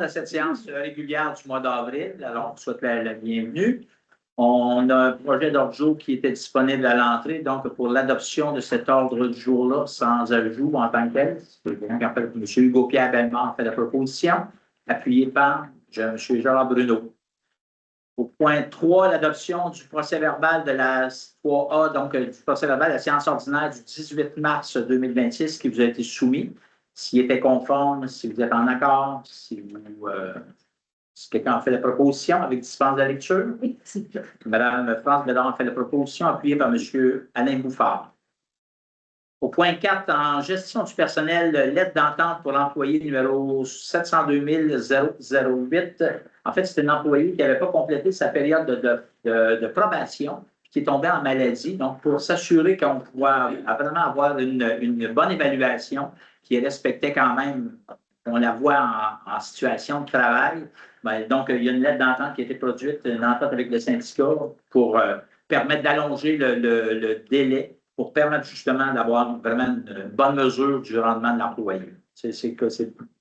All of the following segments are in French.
à cette séance régulière du mois d'avril. Alors, on vous souhaite la bienvenue. On a un projet d'ordre du jour qui était disponible à l'entrée, donc pour l'adoption de cet ordre du jour-là, sans ajout en tant que tel. M. Hugo-Pierre Bellemare fait la proposition, appuyé par M. Gérard Bruno. Au point 3, l'adoption du procès-verbal de la 3A, donc du procès-verbal de la séance ordinaire du 18 mars 2026 qui vous a été soumis. S'il était conforme, si vous êtes en accord, si quelqu'un a fait la proposition avec dispense de lecture. Oui, c'est ça. Mme France Bédard a fait la proposition, appuyée par M. Alain Bouffard. Au point 4, en gestion du personnel, lettre d'entente pour l'employé numéro 702 008. En fait, c'est un employé qui n'avait pas complété sa période de probation, qui est tombé en maladie. Donc, pour s'assurer qu'on pouvait vraiment avoir une bonne évaluation, qui respectait quand même, on la voit en situation de travail. Bien, donc, il y a une lettre d'entente qui a été produite, une entente avec le syndicat pour permettre d'allonger le délai, pour permettre justement d'avoir vraiment une bonne mesure du rendement de l'employé.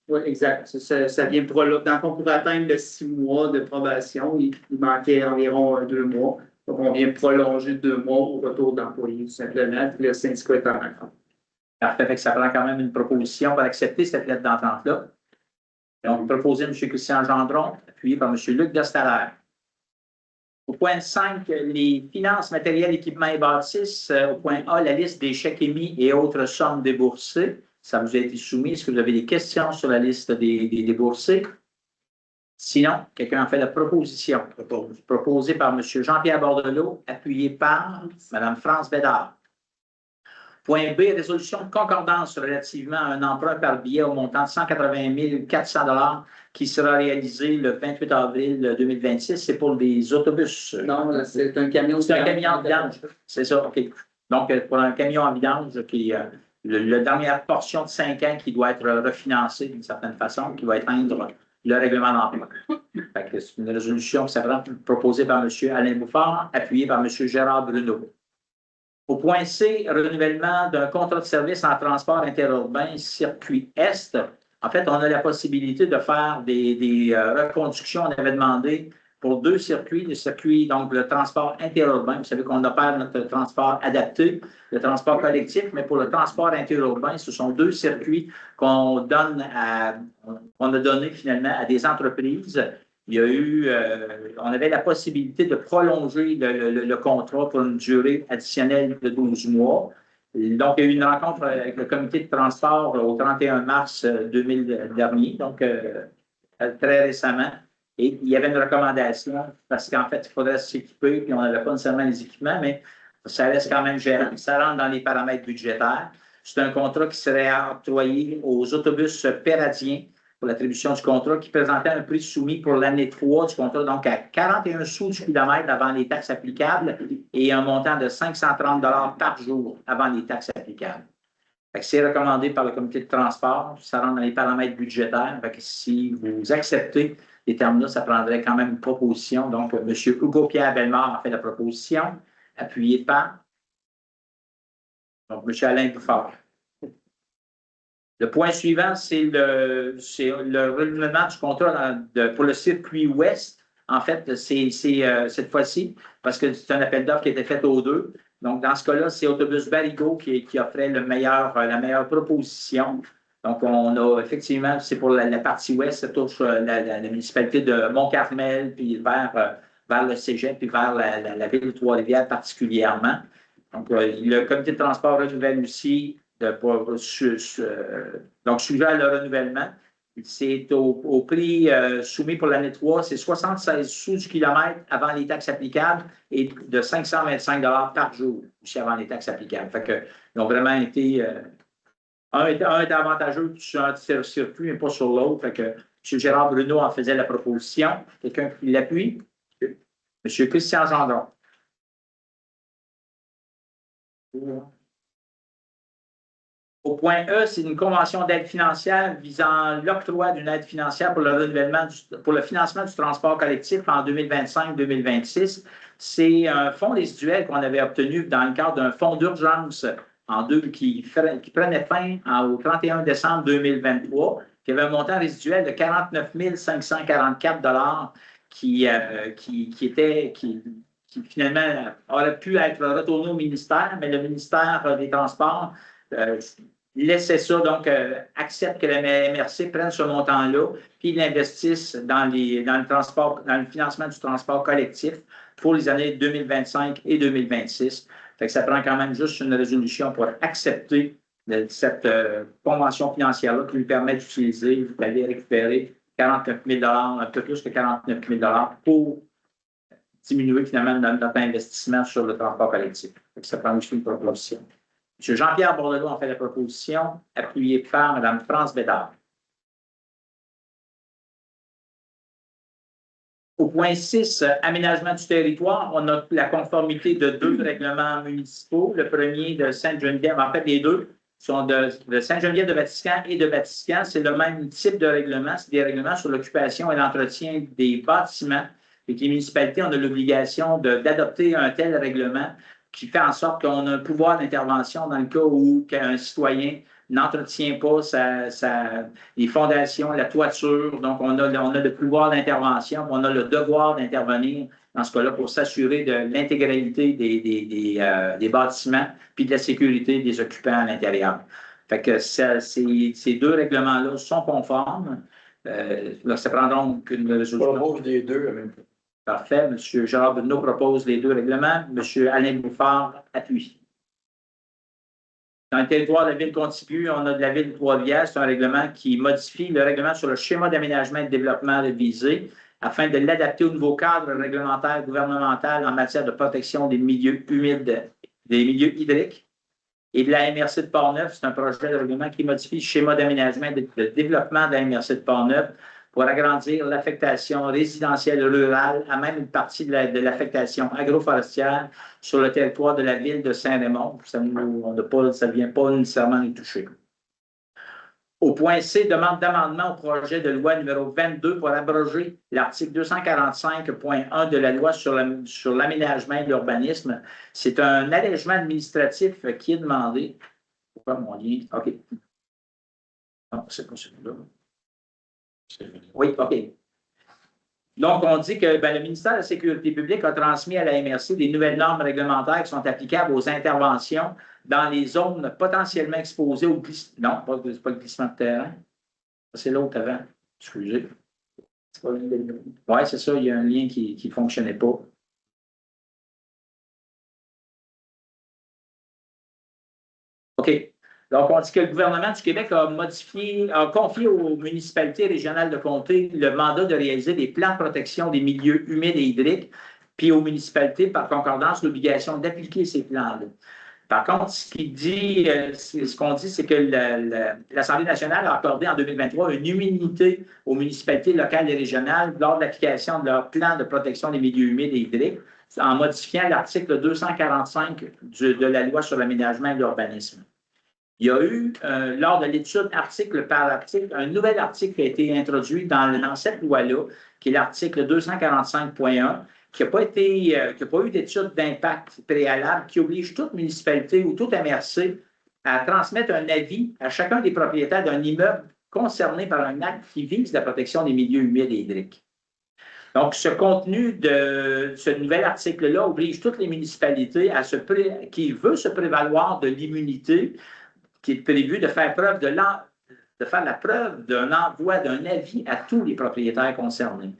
Oui, exact. Ça vient dans le fond, pour atteindre le 6 mois de probation, il manquait environ 2 mois. Donc, on vient prolonger 2 mois au retour d'employé, tout simplement, puis le syndicat est en accord. Parfait, ça prend quand même une proposition pour accepter cette lettre d'entente-là. Donc, proposé M. Christian Gendron, appuyé par M. Luc Destaler. Au point 5, les finances, matériels, équipements et bâtisses. Au point A, la liste des chèques émis et autres sommes déboursées. Ça vous a été soumis. Est-ce que vous avez des questions sur la liste des déboursés? Sinon, quelqu'un a fait la proposition. Proposée par M. Jean-Pierre Bordelot, appuyé par Mme France Bédard. Point B, résolution de concordance relativement à un emprunt par billet au montant de 180 400 $ qui sera réalisé le 28 avril 2026. C'est pour des autobus. Non, c'est un camion. C'est un camion en vidange. C'est ça, OK. Donc, pour un camion en vidange, la dernière portion de 5 ans qui doit être refinancée d'une certaine façon, qui va éteindre le règlement d'emprunt. C'est une résolution qui sera proposée par M. Alain Bouffard, appuyée par M. Gérard Bruno. Au point C, renouvellement d'un contrat de service en transport interurbain circuit Est. En fait, on a la possibilité de faire des reconductions. On avait demandé pour 2 circuits, le circuit, donc le transport interurbain. Vous savez qu'on opère notre transport adapté, le transport collectif, mais pour le transport interurbain, ce sont 2 circuits qu'on a donné finalement à des entreprises. Il y a eu, on avait la possibilité de prolonger le contrat pour une durée additionnelle de 12 mois. Donc, il y a eu une rencontre avec le comité de transport au 31 mars 2000 dernier, donc très récemment. Et il y avait une recommandation, parce qu'en fait, il faudrait s'équiper, puis on n'avait pas nécessairement les équipements, mais ça reste quand même gérant. Ça rentre dans les paramètres budgétaires. C'est un contrat qui serait octroyé aux autobus péradiens pour l'attribution du contrat, qui présentait un prix soumis pour l'année 3 du contrat, donc à 41 sous du kilomètre avant les taxes applicables et un montant de 530 $ par jour avant les taxes applicables. C'est recommandé par le comité de transport, ça rentre dans les paramètres budgétaires. Si vous acceptez les termes-là, ça prendrait quand même une proposition. Donc, M. Hugo-Pierre Bellemare a fait la proposition, appuyé par donc, M. Alain Bouffard. Le point suivant, c'est le renouvellement du contrat pour le circuit ouest. En fait, c'est cette fois-ci, parce que c'est un appel d'offres qui a été fait aux 2. Donc, dans ce cas-là, c'est Autobus Barigo qui offrait la meilleure proposition. Donc, on a effectivement, c'est pour la partie ouest, ça touche la municipalité de Mont-Carmel, puis vers le Cégep, puis vers la ville de Trois-Rivières particulièrement. Donc, le comité de transport renouvelle aussi. Donc, suggère le renouvellement. C'est au prix soumis pour l'année 3, c'est 76 sous du kilomètre avant les taxes applicables et de 525 $ par jour aussi avant les taxes applicables. Fait que, ils ont vraiment été. Un est avantageux sur un circuit, mais pas sur l'autre. Fait que M. Gérard Bruno en faisait la proposition. Quelqu'un qui l'appuie? M. Christian Gendron. Au point E, c'est une convention d'aide financière visant l'octroi d'une aide financière pour le financement du transport collectif en 2025-2026. C'est un fonds résiduel qu'on avait obtenu dans le cadre d'un fonds d'urgence qui prenait fin au 31 décembre 2023, qu'il y avait un montant résiduel de 49 544 qui finalement aurait pu être retourné au ministère, mais le ministère des Transports laissait ça, donc accepte que la MRC prenne ce montant-là, puis l'investisse dans le financement du transport collectif pour les années 2025 et 2026. Fait que ça prend quand même juste une résolution pour accepter cette convention financière-là qui lui permet d'utiliser, d'aller récupérer 49 000 un peu plus que 49 000 pour diminuer finalement notre investissement sur le transport collectif. Ça prend aussi une proposition. M. Jean-Pierre Bordelot en fait la proposition, appuyée par Mme France Bédard. Au point 6, aménagement du territoire, on a la conformité de 2 règlements municipaux. Le premier de Sainte-Geneviève, en fait, les deux sont de Sainte-Geneviève de Vatican et de Vatican. C'est le même type de règlement. C'est des règlements sur l'occupation et l'entretien des bâtiments. Et que les municipalités ont les d'adopter un tel règlement qui fait en sorte qu'on a un pouvoir d'intervention dans le cas où un citoyen n'entretient pas les fondations, la toiture. Donc, on a le pouvoir d'intervention, on a le devoir d'intervenir dans ce cas-là pour s'assurer de l'intégralité des bâtiments puis de la sécurité des occupants à l'intérieur. Fait que ces 2 règlements-là sont conformes. Ça prend donc une résolution. On propose les deux en même temps. Parfait. M. Gérard Bruno propose les 2 règlements. M. Alain Bouffard appuie. Dans le territoire de la ville contiguë, on a de la ville de Trois-Rivières. C'est un règlement qui modifie le règlement sur le schéma d'aménagement et de développement révisé afin de l'adapter au nouveau cadre réglementaire gouvernemental en matière de protection des milieux humides, des milieux hydriques. Et de la MRC de Portneuf, c'est un projet de règlement qui modifie le schéma d'aménagement et de développement de la MRC de Portneuf pour agrandir l'affectation résidentielle rurale à même une partie de l'affectation agroforestière sur le territoire de la ville de Saint-Raymond. Ça ne vient pas nécessairement nous toucher. Au point C, demande d'amendement au projet de loi numéro 22 pour abroger l'article 245.1 de la loi sur l'aménagement et l'urbanisme. C'est un allègement administratif qui est demandé. Pourquoi mon lien? OK. Non, c'est pas celui-là. Oui, OK. Donc, on dit que le ministère de la Sécurité publique a transmis à la MRC des nouvelles normes réglementaires qui sont applicables aux interventions dans les zones potentiellement exposées au glissement. Non, pas le glissement de terrain. C'est l'autre avant. Excusez. Oui, c'est ça, il y a un lien qui ne fonctionnait pas. OK. Donc, on dit que le gouvernement du Québec a confié aux municipalités régionales de comté le mandat de réaliser des plans de protection des milieux humides et hydriques, puis aux municipalités, par concordance, l'obligation d'appliquer ces plans-là. Par contre, ce qu'on dit, c'est que l'Assemblée nationale a accordé en 2023 une immunité aux municipalités locales et régionales lors de l'application de leur plan de protection des milieux humides et hydriques, en modifiant l'article 245 de la loi sur l'aménagement et l'urbanisme. Il y a eu, lors de l'étude article par article, un nouvel article qui a été introduit dans cette loi-là, qui est l'article 245.1, qui n'a pas eu d'étude d'impact préalable, qui oblige toute municipalité ou toute MRC à transmettre un avis à chacun des propriétaires d'un immeuble concerné par un acte qui vise la protection des milieux humides et hydriques. Donc, ce contenu de ce nouvel article-là oblige toutes les municipalités qui veulent se prévaloir de l'immunité qui est prévu de faire la preuve d'un envoi d'un avis à tous les propriétaires concernés.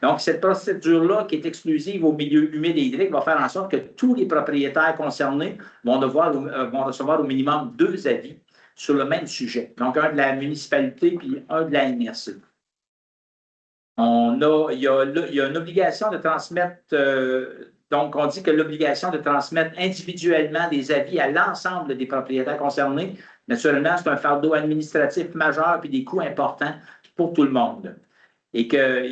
Donc, cette procédure-là, qui est exclusive aux milieux humides et hydriques, va faire en sorte que tous les propriétaires concernés vont recevoir au minimum 2 avis sur le même sujet. Donc, un de la municipalité puis un de la MRC. Il y a une obligation de transmettre, donc on dit que l'obligation de transmettre individuellement des avis à l'ensemble des propriétaires concernés, naturellement, c'est un fardeau administratif majeur puis des coûts importants pour tout le monde. Et que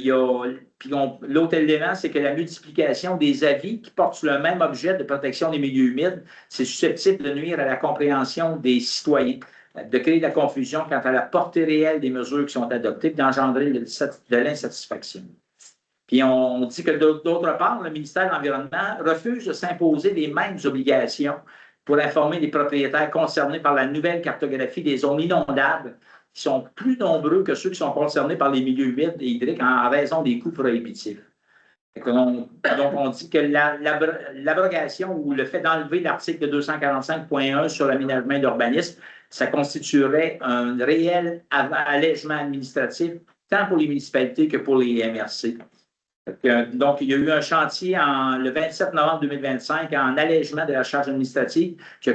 l'autre élément, c'est que la multiplication des avis qui portent sur le même objet de protection des milieux humides, c'est susceptible de nuire à la compréhension des citoyens, de créer de la confusion quant à la portée réelle des mesures qui sont adoptées et d'engendrer de l'insatisfaction. Puis on dit que d'autre part, le ministère de l'Environnement refuse de s'imposer les mêmes obligations pour informer les propriétaires concernés par la nouvelle cartographie des zones inondables qui sont plus nombreux que ceux qui sont concernés par les milieux humides et hydriques en raison des coûts prohibitifs. Donc, on dit que l'abrogation ou le fait d'enlever l'article 245.1 sur l'aménagement et l'urbanisme, ça constituerait un réel allègement administratif, tant pour les municipalités que pour les MRC. Donc, il y a eu un chantier le 27 novembre 2025 en allègement de la charge administrative qui a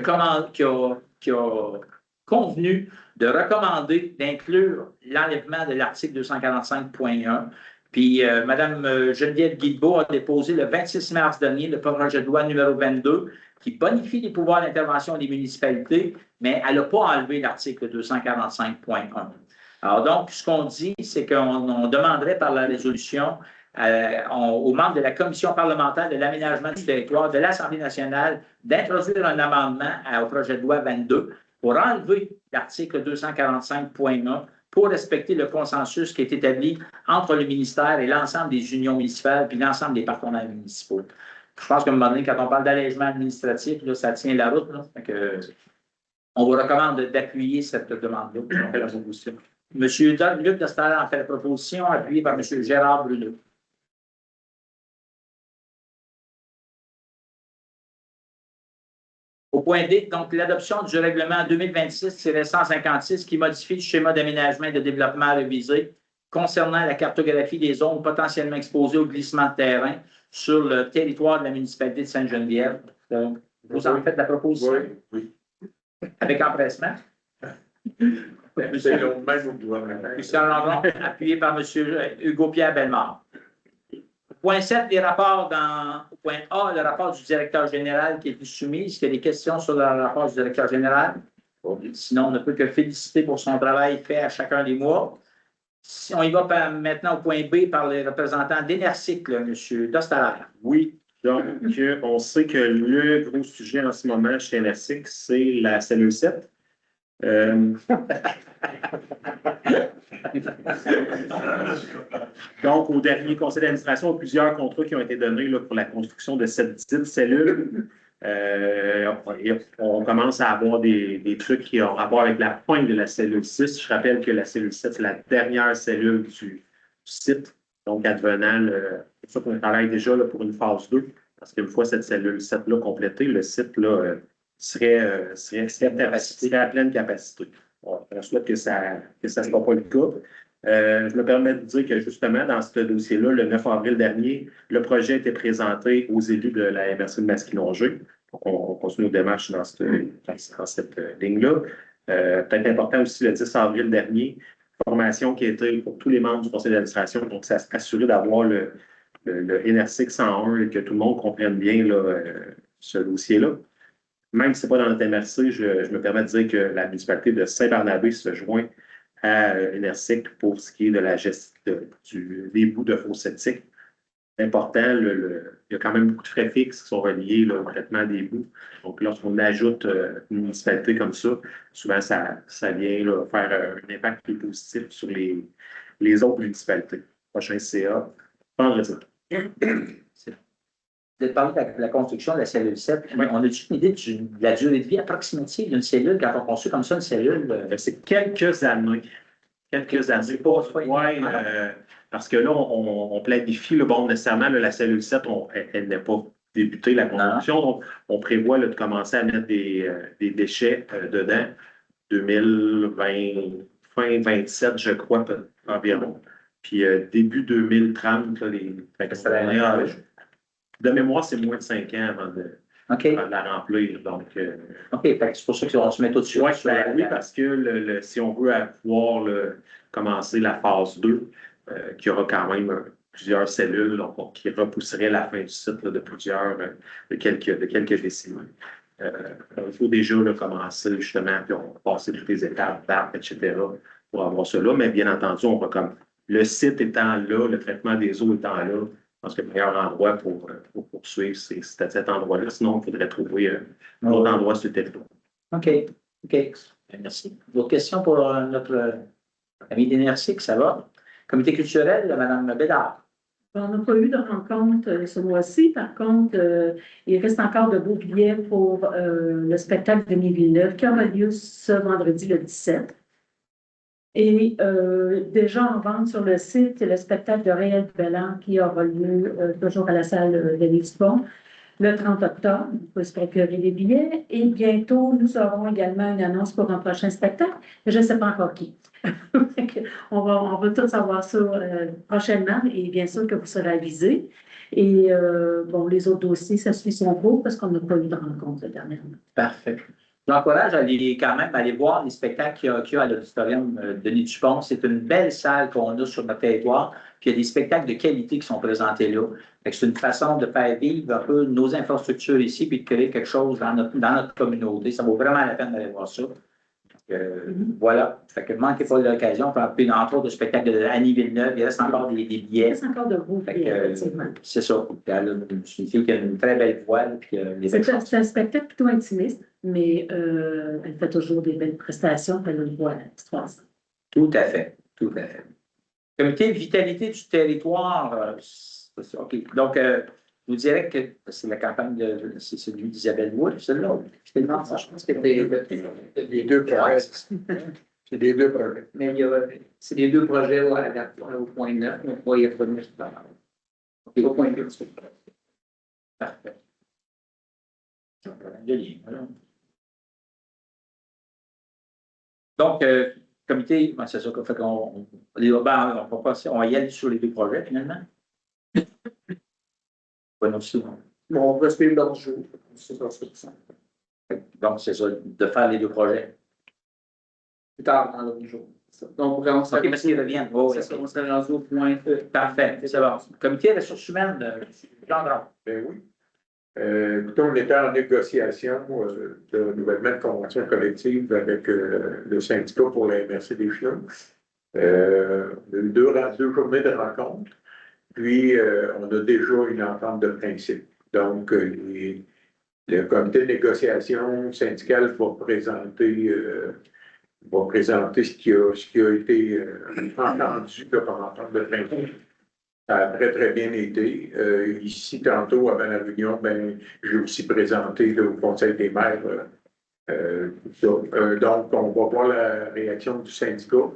convenu de recommander d'inclure l'enlèvement de l'article 245.1. Puis, Mme Geneviève Guilbeault a déposé le 26 mars dernier le projet de loi numéro 22 qui bonifie les pouvoirs d'intervention des municipalités, mais elle n'a pas enlevé l'article 245.1. Alors donc, ce qu'on dit, c'est qu'on demanderait par la résolution aux membres de la Commission parlementaire de l'aménagement du territoire de l'Assemblée nationale d'introduire un amendement au projet de loi 22 pour enlever l'article 245.1 pour respecter le consensus qui est établi entre le ministère et l'ensemble des unions municipales puis l'ensemble des partenaires municipaux. Je pense qu'à un moment donné, quand on parle d'allègement administratif, là, ça tient la route. Là. On vous recommande d'appuyer cette demande-là. On fait la proposition. M. Luc Destaler en fait la proposition, appuyé par M. Gérard Bruno. Au point D, donc l'adoption du règlement 2026-156 qui modifie le schéma d'aménagement et de développement révisé concernant la cartographie des zones potentiellement exposées au glissement de terrain sur le territoire de la municipalité de Sainte-Geneviève. Vous en faites la proposition? Oui. Avec empressement? C'est le même au gouvernement. Christian Landron, appuyé par M. Hugo-Pierre Bellemare. Point 7, les rapports au point A, le rapport du directeur général qui est soumis. Est-ce qu'il y a des questions sur le rapport du directeur général? Sinon, on ne peut que féliciter pour son travail fait à chacun des mois. Si on y va maintenant au point B par les représentants d'Enercycle, M. Dostaler. Oui, donc on sait que le gros sujet en ce moment chez Enercycle, c'est la cellule 7. Donc, au dernier conseil d'administration, il y a plusieurs contrats qui ont été donnés là, pour la construction de cette dite cellule. On commence à avoir des trucs qui ont rapport avec la pointe de la cellule 6. Je rappelle que la cellule 7, c'est la dernière cellule du site. Donc, advenant, c'est ça qu'on travaille déjà là, pour une phase 2. Parce qu'une fois cette cellule 7-là complétée, le site là, serait à pleine capacité. On souhaite que ça ne soit pas le cas. Je me permets de dire que justement, dans ce dossier-là, le 9 avril dernier, le projet a été présenté aux élus de la MRC de Masquinongé. On continue nos démarches dans cette ligne-là. Peut-être important aussi, le 10 avril dernier, formation qui a été pour tous les membres du conseil d'administration. Donc, ça s'assurer d'avoir le NRC 101 et que tout le monde comprenne bien là, ce dossier-là. Même si ce n'est pas dans notre MRC, je me permets de dire que la municipalité de Saint-Barnabé se joint à Enercycle pour ce qui est de la gestion des bouts de fosse septique. Important, il y a quand même beaucoup de frais fixes qui sont reliés là, au traitement des bouts. Donc, lorsqu'on ajoute une municipalité comme ça, souvent, ça vient là, faire un impact plus positif sur les autres municipalités. Prochain CA, vendredi. Vous avez parlé de la construction de la cellule 7. Oui. On a-tu une idée de la durée de vie approximative d'une cellule quand on construit comme ça une cellule? C'est quelques années. Quelques années. Ouais, parce que là, on planifie, bon, nécessairement, là, la cellule 7, elle n'est pas débutée, la construction. Donc, on prévoit là, de commencer à mettre des déchets dedans 2020, fin 27, je crois, environ. Puis début 2030, là, de mémoire, c'est moins de 5 ans avant de la remplir. Donc, OK, c'est pour ça qu'on se met tout de suite. Oui, parce que si on veut pouvoir commencer la phase 2, qui aura quand même plusieurs cellules donc, qui repousseraient la fin du site là, de quelques décennies. Il faut déjà commencer justement, puis on va passer toutes les étapes, etc., pour avoir cela. Mais bien entendu, on va comme le site étant là, le traitement des eaux étant là, je pense que le meilleur endroit pour poursuivre, c'est à cet endroit-là. Sinon, il faudrait trouver un autre endroit sur le territoire. OK. Merci. D'autres questions pour notre ami d'Enercycle, ça va? Comité culturel, Mme Bédard. On n'a pas eu de rencontre ce mois-ci. Par contre, il reste encore de beaux billets pour le spectacle de Villeneuve qui aura lieu ce vendredi le 17. Et déjà en vente sur le site, le spectacle de Réal Belland qui aura lieu toujours à la salle de Lisbonne le 30 octobre. Vous pouvez se procurer les billets. Et bientôt, nous aurons également une annonce pour un prochain spectacle. Je ne sais pas encore qui. on va tout savoir ça prochainement et bien sûr que vous serez avisés. Et bon, les autres dossiers, ça suit son cours parce qu'on n'a pas eu de rencontre dernièrement. Parfait. J'encourage à quand même aller voir les spectacles qu'il y a à l'auditorium Denis Dupont. C'est une belle salle qu'on a sur notre territoire. Puis il y a des spectacles de qualité qui sont présentés là. C'est une façon de faire vivre un peu nos infrastructures ici puis de créer quelque chose dans notre communauté. Ça vaut vraiment la peine d'aller voir ça. Voilà. Fait que ne manquez pas de l'occasion. Puis entre autres, le spectacle de Annie Villeneuve, il reste encore des billets. Il reste encore de beaux billets, effectivement. C'est ça. C'est une fille qui a une très belle voix. C'est un spectacle plutôt intimiste, mais elle fait toujours des belles prestations. Elle a une voix extraordinaire. Tout à fait. Tout à fait. Comité de vitalité du territoire. OK. Donc, je vous dirais que c'est la campagne c'est celui d'Isabelle Wood, celle-là. Je pense que c'est Les deux projets. C'est les deux projets. Mais c'est les deux projets là, au point 9, on va y revenir tout à l'heure. Au point 9. Parfait. Donc, comité, c'est ça qu'on fait qu'on va y aller sur les deux projets finalement. Bon, on va suivre l'autre jour. Donc, c'est ça, de faire les deux projets. Plus tard dans l'autre jour. Donc, on OK, parce qu'ils reviennent. Oh, oui. on serait rendu au point Parfait, c'est bon. Comité des ressources humaines, Jean Drôme. Ben oui. Écoutez, on était en négociation de renouvellement de convention collective avec le syndicat pour la MRC des Chiens. On a eu deux journées de rencontre. Puis, on a déjà une entente de principe. Donc, le comité de négociation syndicale va présenter ce qui a été entendu comme entente de principe. Ça a très, très bien été. Ici, tantôt, avant la réunion, j'ai aussi présenté là, au Conseil des maires tout ça. Donc, on va voir la réaction du syndicat.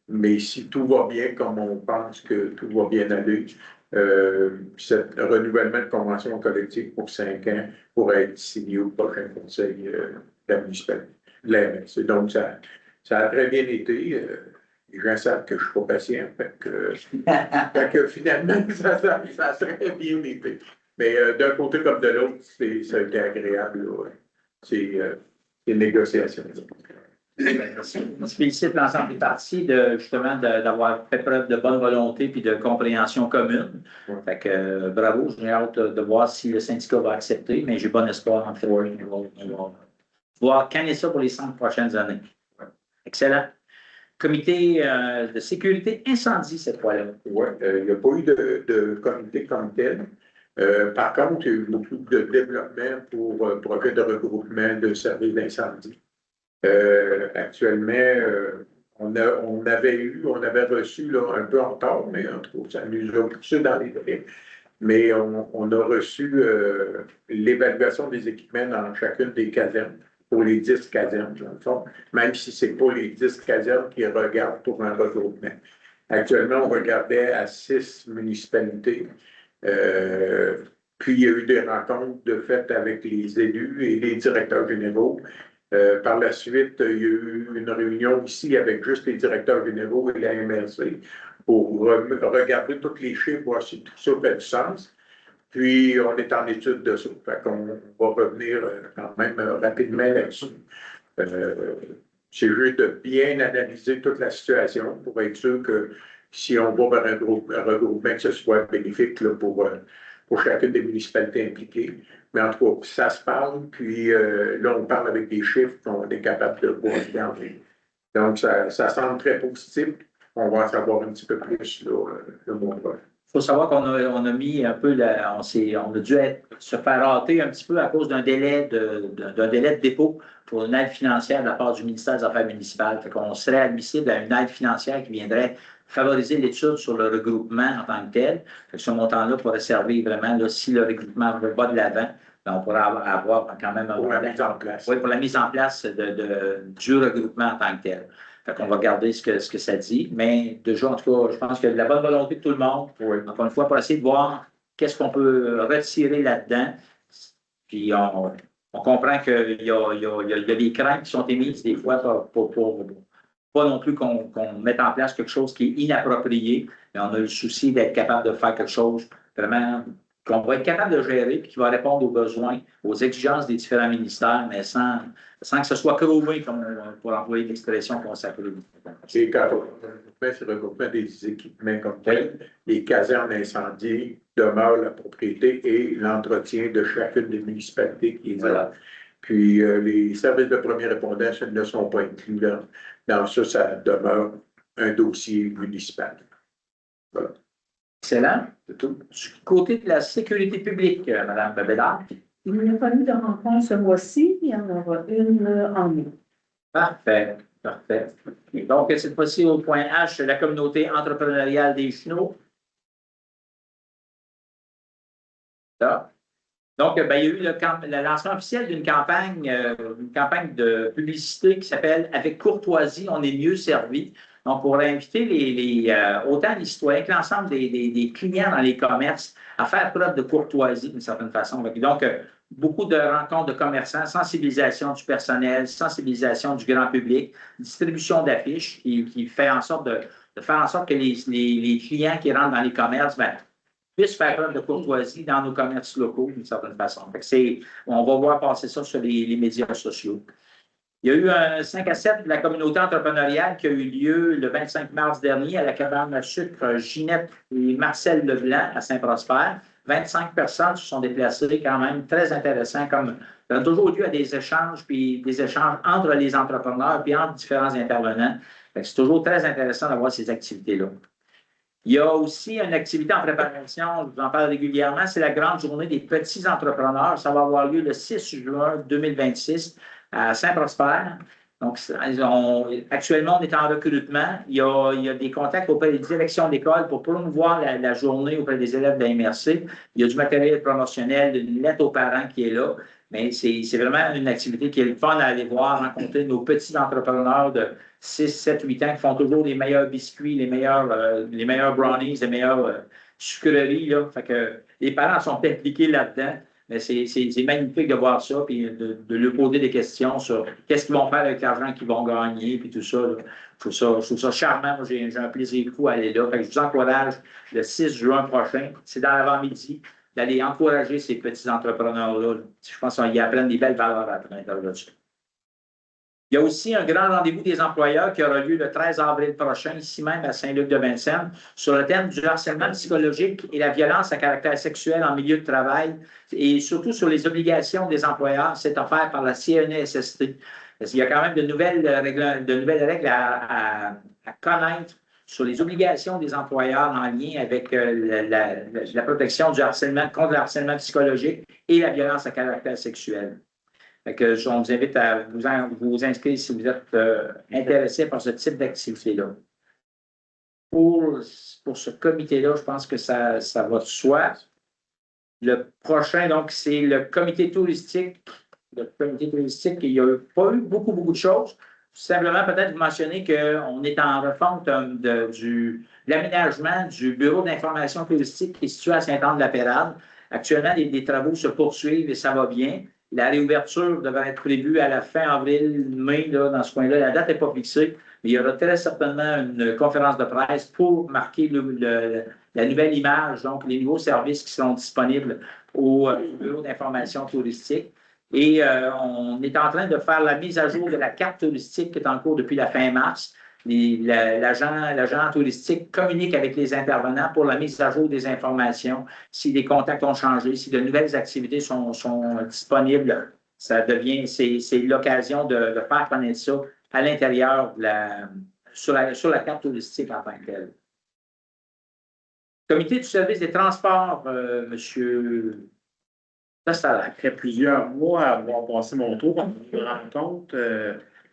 Mais si tout va bien, comme on pense que tout va bien aller, ce renouvellement de convention collective pour 5 ans pourrait être signé au prochain conseil de la municipalité, de la MRC. Donc, ça a très bien été. Les gens savent que je ne suis pas patient. Fait que finalement, ça a très bien été. Mais d'un côté comme de l'autre, ça a été agréable. C'est une négociation. On se félicite l'ensemble des parties justement d'avoir fait preuve de bonne volonté et de compréhension commune. Fait que bravo, j'ai hâte de voir si le syndicat va accepter, mais j'ai bon espoir en fait. On va pouvoir canner ça pour les 5 prochaines années. Excellent. Comité de sécurité incendie cette fois-là. Oui, il n'y a pas eu de comité comme tel. Par contre, il y a eu beaucoup de développement pour projet de regroupement de services d'incendie. Actuellement, on avait reçu là, un peu en retard, mais en tout cas, ça nous a poussé dans les délais. Mais on a reçu l'évaluation des équipements dans chacune des casernes, pour les 10 casernes, dans le fond, même si ce n'est pas les 10 casernes qui regardent pour un regroupement. Actuellement, on regardait à 6 municipalités. Puis, il y a eu des rencontres de fait avec les élus et les directeurs généraux. Par la suite, il y a eu une réunion ici avec juste les directeurs généraux et la MRC pour regarder tous les chiffres, voir si tout ça fait du sens. Puis, on est en étude de ça. Fait qu'on va revenir quand même rapidement là-dessus. C'est juste de bien analyser toute la situation pour être sûr que si on va vers un regroupement, que ce soit bénéfique là, pour chacune des municipalités impliquées. Mais en tout cas, ça se parle, puis là, on parle avec des chiffres qu'on est capable de voir. Donc, ça semble très positif. On va en savoir un petit peu plus là, le mois prochain. Il faut savoir qu'on a mis un peu, on a dû se faire hâter un petit peu à cause d'un délai de dépôt pour une aide financière de la part du ministère des Affaires municipales. Fait qu'on serait admissible à une aide financière qui viendrait favoriser l'étude sur le regroupement en tant que tel. Fait que ce montant-là pourrait servir vraiment, là, si le regroupement va de l'avant, on pourrait avoir quand même pour la mise en place. Oui, pour la mise en place du regroupement en tant que tel. Fait qu'on va regarder ce que ça dit. Mais déjà, en tout cas, je pense que la bonne volonté de tout le monde, encore une fois, pour essayer de voir qu'est-ce qu'on peut retirer là-dedans. Puis on comprend qu'il y a des craintes qui sont émises des fois pour pas non plus qu'on mette en place quelque chose qui est inapproprié, mais on a le souci d'être capable de faire quelque chose vraiment qu'on va être capable de gérer et qui va répondre aux besoins, aux exigences des différents ministères, mais sans que ce soit crevé, comme pour employer l'expression qu'on s'appelle. Et quand on fait ce regroupement des équipements comme tel, les casernes incendiées demeurent la propriété et l'entretien de chacune des municipalités qui est là. Puis les services de premier répondant ne sont pas inclus dans ça, ça demeure un dossier municipal. Voilà. Excellent. Du côté de la sécurité publique, Mme Bédard. Il n'y a pas eu de rencontre ce mois-ci, il y en aura une en mai. Parfait, parfait. Donc, cette fois-ci, au point H, la communauté entrepreneuriale des Chenaux. Là. Donc, il y a eu le lancement officiel d'une campagne de publicité qui s'appelle « Avec courtoisie, on est mieux servi ». Donc, pour inviter autant les citoyens que l'ensemble des clients dans les commerces à faire preuve de courtoisie d'une certaine façon. Donc, beaucoup de rencontres de commerçants, sensibilisation du personnel, sensibilisation du grand public, distribution d'affiches qui fait en sorte de faire en sorte que les clients qui rentrent dans les commerces puissent faire preuve de courtoisie dans nos commerces locaux d'une certaine façon. On va voir passer ça sur les médias sociaux. Il y a eu un 5 à 7 de la communauté entrepreneuriale qui a eu lieu le 25 mars dernier à la cabane à sucre Ginette et Marcel Leblanc à Saint-Prosper. 25 personnes se sont déplacées, quand même très intéressant. Ça a toujours lieu à des échanges entre les entrepreneurs puis entre différents intervenants. C'est toujours très intéressant d'avoir ces activités-là. Il y a aussi une activité en préparation, je vous en parle régulièrement, c'est la grande journée des petits entrepreneurs. Ça va avoir lieu le 6 juin 2026 à Saint-Prosper. Donc, actuellement, on est en recrutement. Il y a des contacts auprès des directions d'école pour promouvoir la journée auprès des élèves de la MRC. Il y a du matériel promotionnel, une lettre aux parents qui est là. Mais c'est vraiment une activité qui est le fun à aller voir, rencontrer nos petits entrepreneurs de 6, 7, 8 ans qui font toujours les meilleurs biscuits, les meilleurs brownies, les meilleures sucreries. Là. Fait que les parents sont impliqués là-dedans. Mais c'est magnifique de voir ça, puis de leur poser des questions sur qu'est-ce qu'ils vont faire avec l'argent qu'ils vont gagner, puis tout ça. Je trouve ça charmant. Moi, j'ai un plaisir fou à aller là. Fait que je vous encourage le 6 juin prochain, c'est dans l'avant-midi, d'aller encourager ces petits entrepreneurs-là. Je pense qu'ils apprennent des belles valeurs à l'intérieur de ça. Il y a aussi un grand rendez-vous des employeurs qui aura lieu le 13 avril prochain, ici même à Saint-Luc-de-Vincennes, sur le thème du harcèlement psychologique et la violence à caractère sexuel en milieu de travail, et surtout sur les obligations des employeurs. C'est offert par la CNESST. Il y a quand même de nouvelles règles à connaître sur les obligations des employeurs en lien avec la protection du harcèlement, contre le harcèlement psychologique et la violence à caractère sexuel. On vous invite à vous inscrire si vous êtes intéressé par ce type d'activité-là. Pour ce comité-là, je pense que ça va de soi. Le prochain, donc, c'est le comité touristique. Le comité touristique, il n'y a pas eu beaucoup de choses. Simplement, peut-être vous mentionner qu'on est en refonte de l'aménagement du bureau d'information touristique qui est situé à Saint-Anne-de-la-Pérade. Actuellement, les travaux se poursuivent et ça va bien. La réouverture devrait être prévue à la fin avril-mai, dans ce coin-là. La date n'est pas fixée, mais il y aura très certainement une conférence de presse pour marquer la nouvelle image, donc les nouveaux services qui seront disponibles au bureau d'information touristique. Et on est en train de faire la mise à jour de la carte touristique qui est en cours depuis la fin mars. L'agent touristique communique avec les intervenants pour la mise à jour des informations. Si les contacts ont changé, si de nouvelles activités sont disponibles, c'est l'occasion de faire connaître ça à l'intérieur sur la carte touristique en tant que telle. Comité du service des transports, monsieur. Après plusieurs mois à avoir passé mon tour, on me rend compte.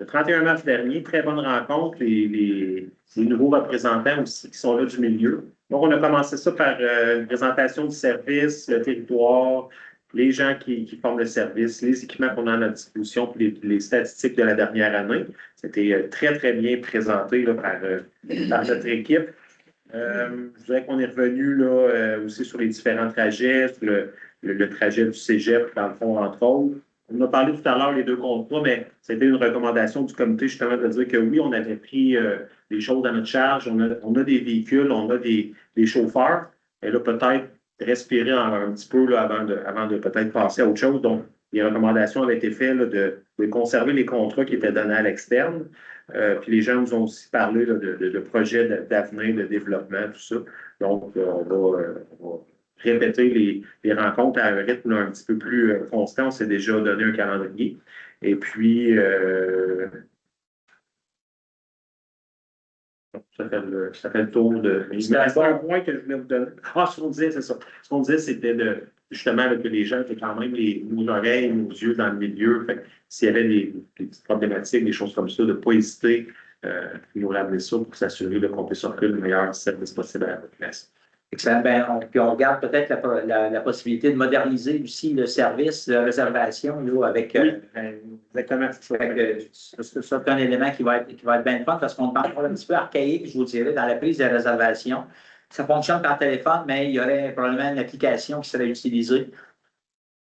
Le 31 mars dernier, très bonne rencontre, les nouveaux représentants aussi qui sont là du milieu. Donc, on a commencé ça par une présentation du service, le territoire, les gens qui forment le service, les équipements qu'on a à notre disposition, puis les statistiques de la dernière année. C'était très, très bien présenté là, par notre équipe. Je dirais qu'on est revenu là, aussi sur les différents trajets, sur le trajet du cégep, dans le fond, entre autres. On a parlé tout à l'heure les deux contrats, mais c'était une recommandation du comité justement de dire que oui, on avait pris des choses à notre charge, on a des véhicules, on a des chauffeurs, et là, peut-être respirer un petit peu là, avant de peut-être passer à autre chose. Donc, les recommandations avaient été faites là, de conserver les contrats qui étaient donnés à l'externe. Puis les gens nous ont aussi parlé là, de projets d'avenir, de développement, tout ça. Donc, on va répéter les rencontres à un rythme là, un petit peu plus constant. On s'est déjà donné un calendrier. Et puis, ça fait le tour de... C'est un point que je voulais vous donner. Ah, ce qu'on disait, c'est ça. Ce qu'on disait, c'était justement que les gens étaient quand même nos oreilles, nos yeux dans le milieu. S'il y avait des petites problématiques, des choses comme ça, de ne pas hésiter, nous ramener ça pour s'assurer qu'on puisse offrir le meilleur service possible à la population. Excellent. Puis on regarde peut-être la possibilité de moderniser aussi le service de réservation là, avec. Oui, exactement. C'est un élément qui va être bien fun parce qu'on parle un petit peu archaïque, je vous dirais, dans la prise de réservation. Ça fonctionne par téléphone, mais il y aurait probablement une application qui serait utilisée pour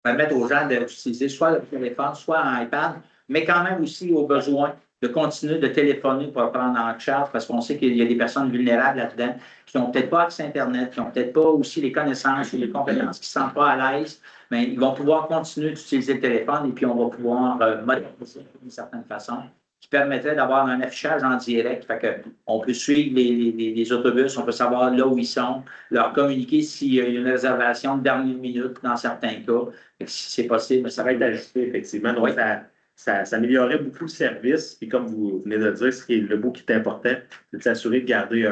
permettre aux gens d'utiliser soit le téléphone, soit un iPad, mais quand même aussi au besoin de continuer de téléphoner pour prendre en charge parce qu'on sait qu'il y a des personnes vulnérables là-dedans qui n'ont peut-être pas accès à Internet, qui n'ont peut-être pas aussi les connaissances ou les compétences, qui ne se sentent pas à l'aise, mais ils vont pouvoir continuer d'utiliser le téléphone et puis on va pouvoir moderniser d'une certaine façon, qui permettrait d'avoir un affichage en direct. Fait que on peut suivre les autobus, on peut savoir là où ils sont, leur communiquer s'il y a une réservation de dernière minute dans certains cas. Si c'est possible, ça va être ajusté, effectivement. Donc, ça améliorerait beaucoup le service. Puis comme vous venez de dire, le bout qui est important, c'est de s'assurer de garder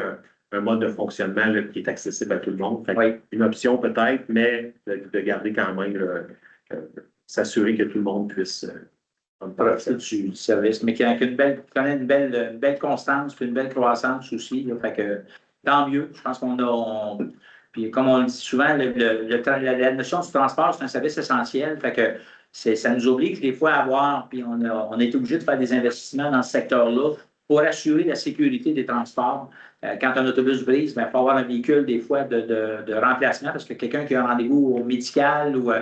un mode de fonctionnement là, qui est accessible à tout le monde. Une option peut-être, mais de garder quand même, s'assurer que tout le monde puisse profiter du service, mais qui a une belle constance et une belle croissance aussi. Là, fait que, tant mieux. Je pense qu'on a... Puis comme on le dit souvent, la notion du transport, c'est un service essentiel. Fait que ça nous oblige des fois à avoir, puis on est obligé de faire des investissements dans ce secteur-là pour assurer la sécurité des transports. Quand un autobus brise, il faut avoir un véhicule des fois de remplacement parce que quelqu'un qui a un rendez-vous au médical ou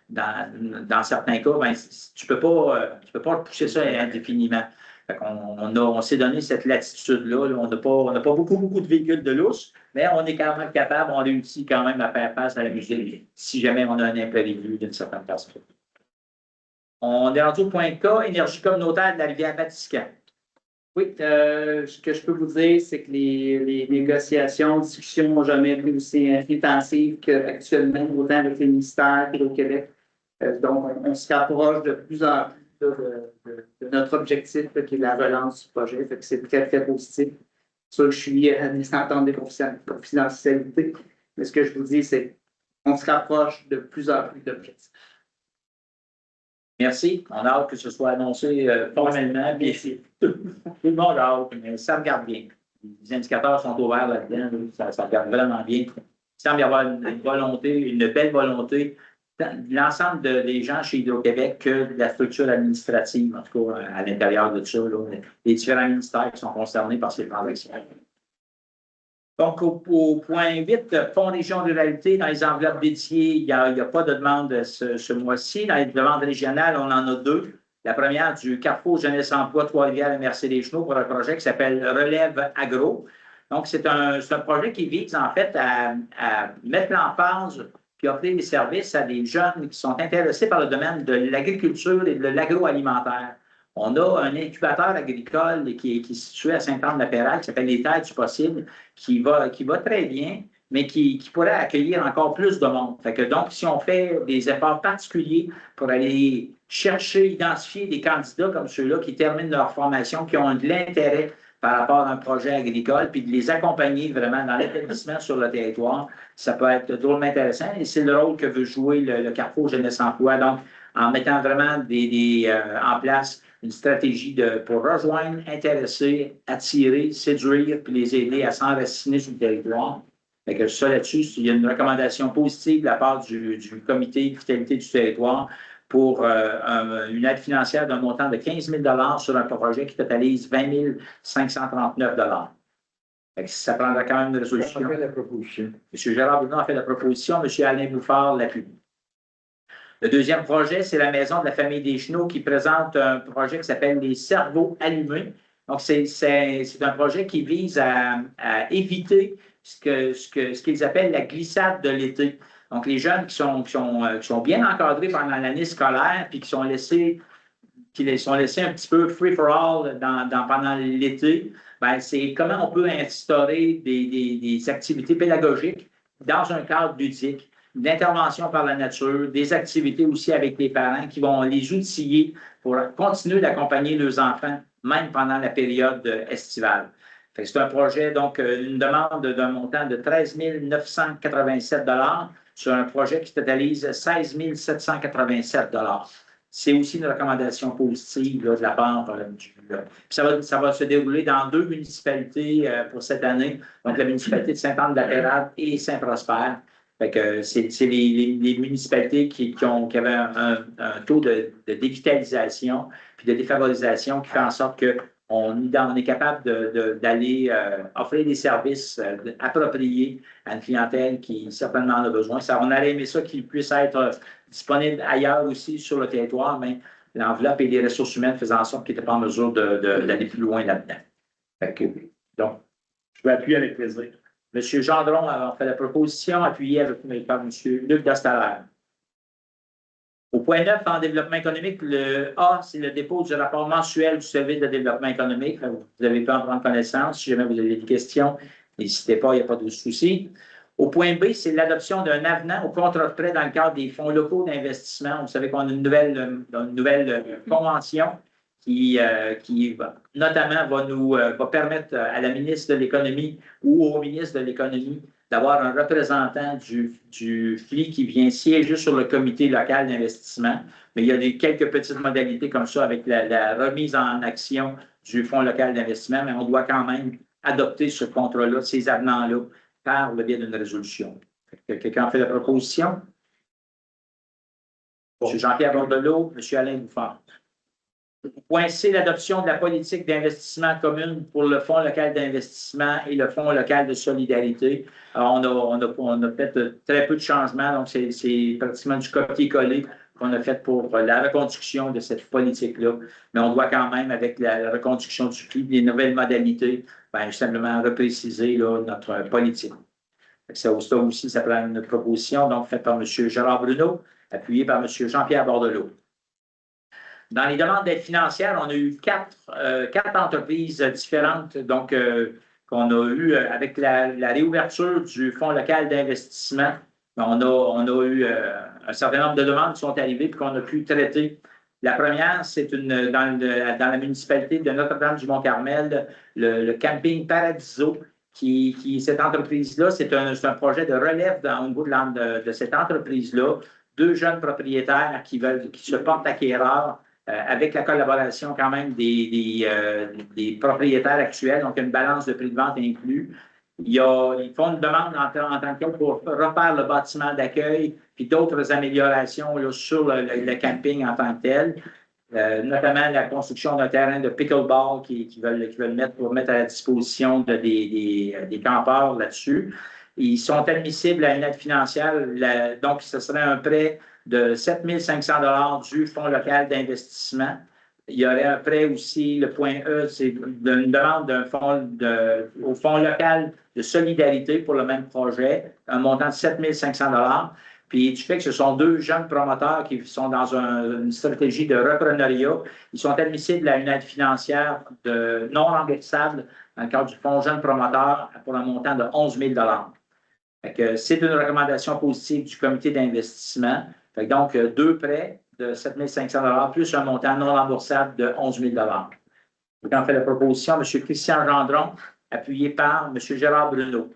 dans certains cas, tu ne peux pas repousser ça indéfiniment. On s'est donné cette latitude-là. Là. On n'a pas beaucoup de véhicules de lousse, mais on est quand même capable, on réussit quand même à faire face à la musique si jamais on a un imprévu d'une certaine façon. On est rendu au point K, énergie communautaire de la rivière Batiscan. Oui, ce que je peux vous dire, c'est que les négociations, discussions n'ont jamais été aussi intensives qu'actuellement, autant avec les ministères qu'au Québec. Donc, on se rapproche de plus en plus de notre objectif, qui est la relance du projet. Fait que c'est très, très positif. C'est sûr que je suis des ententes de confidentialité, mais ce que je vous dis, c'est qu'on se rapproche de plus en plus d'objectifs. Merci. On a hâte que ce soit annoncé formellement. Puis, tout le monde a hâte, mais ça regarde bien. Les indicateurs sont ouverts là-dedans. Ça regarde vraiment bien. Il semble y avoir une volonté, une belle volonté de l'ensemble des gens chez Hydro-Québec que de la structure administrative, en tout cas à l'intérieur de ça, là, les différents ministères qui sont concernés par ces transactions. Donc, au point 8, Fonds Région Ruralité, dans les enveloppes dédiées, il n'y a pas de demande ce mois-ci. Dans les demandes régionales, on en a deux. La première du Carrefour Jeunesse Emploi Trois-Rivières et Mercier-les-Chenaux pour un projet qui s'appelle Relève Agro. Donc, c'est un projet qui vise en fait à mettre l'emphase puis offrir des services à des jeunes qui sont intéressés par le domaine de l'agriculture et de l'agroalimentaire. On a un incubateur agricole qui est situé à Sainte-Anne-de-la-Péralle, qui s'appelle Les Terres du Possible, qui va très bien, mais qui pourrait accueillir encore plus de monde. Fait que donc, si on fait des efforts particuliers pour aller chercher, identifier des candidats comme ceux-là qui terminent leur formation, qui ont de l'intérêt par rapport à un projet agricole, puis de les accompagner vraiment dans l'établissement sur le territoire, ça peut être drôlement intéressant. Et c'est le rôle que veut jouer le Carrefour Jeunesse Emploi. Donc, en mettant vraiment en place une stratégie pour rejoindre, intéresser, attirer, séduire, puis les aider à s'enraciner sur le territoire. Fait que ça là-dessus, il y a une recommandation positive de la part du comité de vitalité du territoire pour une aide financière d'un montant de 15 000 sur un projet qui totalise 20 539 fait que ça prendra quand même une résolution. On fait la proposition. M. Gérard Bruno a fait la proposition, M. Alain Bouffard l'appuie. Le deuxième projet, c'est la maison de la famille Deschenaux qui présente un projet qui s'appelle les cerveaux allumés. Donc, c'est un projet qui vise à éviter ce qu'ils appellent la glissade de l'été. Donc, les jeunes qui sont bien encadrés pendant l'année scolaire puis qui les sont laissés un petit peu free for all pendant l'été, ben, c'est comment on peut instaurer des activités pédagogiques dans un cadre ludique, d'intervention par la nature, des activités aussi avec les parents qui vont les outiller pour continuer d'accompagner leurs enfants, même pendant la période estivale. C'est un projet, donc, une demande d'un montant de 13 987 sur un projet qui totalise 16 787 C'est aussi une recommandation positive là, de la part ça va se dérouler dans 2 municipalités pour cette année, donc la municipalité de Sainte-Anne-de-la-Pérade et Saint-Prosper. C'est les municipalités qui avaient un taux de dévitalisation puis de défavorisation qui fait en sorte qu'on est capable d'aller offrir des services appropriés à une clientèle qui certainement en a besoin. On aurait aimé ça qu'il puisse être disponible ailleurs aussi sur le territoire, mais l'enveloppe et les ressources humaines faisaient en sorte qu'ils n'étaient pas en mesure d'aller plus loin là-dedans. Donc, Je vais appuyer avec plaisir. M. Gendron a fait la proposition appuyée par M. Luc Dastaller. Au point 9, en développement économique, le A, c'est le dépôt du rapport mensuel du service de développement économique. Vous avez pu en prendre connaissance. Si jamais vous avez des questions, n'hésitez pas, il n'y a pas de souci. Au point B, c'est l'adoption d'un avenant au contrat de prêt dans le cadre des fonds locaux d'investissement. Vous savez qu'on a une nouvelle convention qui notamment va permettre à la ministre de l'Économie ou au ministre de l'Économie d'avoir un représentant du FLI qui vient siéger sur le comité local d'investissement. Mais il y a quelques petites modalités comme ça avec la remise en action du Fonds local d'investissement, mais on doit quand même adopter ce contrat-là, ces avenants-là, par le biais d'une résolution. Quelqu'un fait la proposition? M. Jean-Pierre Bordelot, M. Alain Bouffard. Point C, l'adoption de la politique d'investissement commune pour le Fonds local d'investissement et le Fonds local de solidarité. Alors, on a fait très peu de changements, donc c'est pratiquement du copier-coller qu'on a fait pour la reconduction de cette politique-là. Mais on doit quand même, avec la reconduction du prix, les nouvelles modalités, simplement repréciser là, notre politique. Ça aussi, ça prend une proposition donc faite par M. Gérard Bruno, appuyée par M. Jean-Pierre Bordelot. Dans les demandes d'aide financière, on a eu quatre entreprises différentes, donc qu'on a eu avec la réouverture du Fonds local d'investissement. On a eu un certain nombre de demandes qui sont arrivées et qu'on a pu traiter. La première, c'est dans la municipalité de Notre-Dame-du-Mont-Carmel, le camping Paradiso, cette entreprise-là, c'est un projet de relève au niveau de cette entreprise-là. 2 jeunes propriétaires qui se portent acquéreurs avec la collaboration quand même des propriétaires actuels, donc une balance de prix de vente inclus. Ils font une demande en tant que tel pour refaire le bâtiment d'accueil puis d'autres améliorations là, sur le camping en tant que tel, notamment la construction d'un terrain de pickleball qu'ils veulent mettre à la disposition des campeurs là-dessus. Ils sont admissibles à une aide financière, donc ce serait un prêt de 7 500 du Fonds local d'investissement. Il y aurait un prêt aussi, le point E, c'est une demande au Fonds local de solidarité pour le même projet, un montant de 7 500 Puis du fait que ce sont 2 jeunes promoteurs qui sont dans une stratégie de reprenariat, ils sont admissibles à une aide financière non remboursable dans le cadre du Fonds jeunes promoteurs pour un montant de 11 000 c'est une recommandation positive du comité d'investissement. Donc, 2 prêts de 7 500 plus un montant non remboursable de 11 000 Quand fait la proposition, M. Christian Gendron, appuyé par M. Gérard Bruno.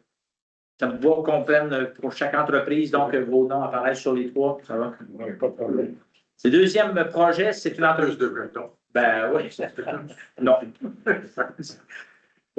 Ça me va qu'on prenne pour chaque entreprise, donc vos noms apparaissent sur les 3. Ça va? Oui, pas de problème. Le deuxième projet, c'est une entreprise. Plus de breton. Ben oui, non.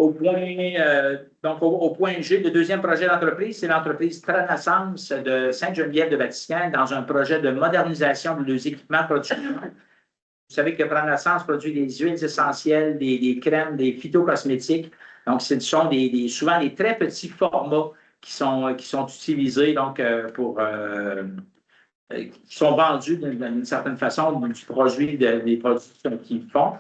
Au point G, le deuxième projet d'entreprise, c'est l'entreprise Renaissance de Sainte-Geneviève-de-Vatican dans un projet de modernisation de leurs équipements de production. Vous savez que Renaissance produit des huiles essentielles, des crèmes, des phytocosmétiques. Donc, ce sont souvent des très petits formats qui sont utilisés qui sont vendus d'une certaine façon des produits qu'ils font.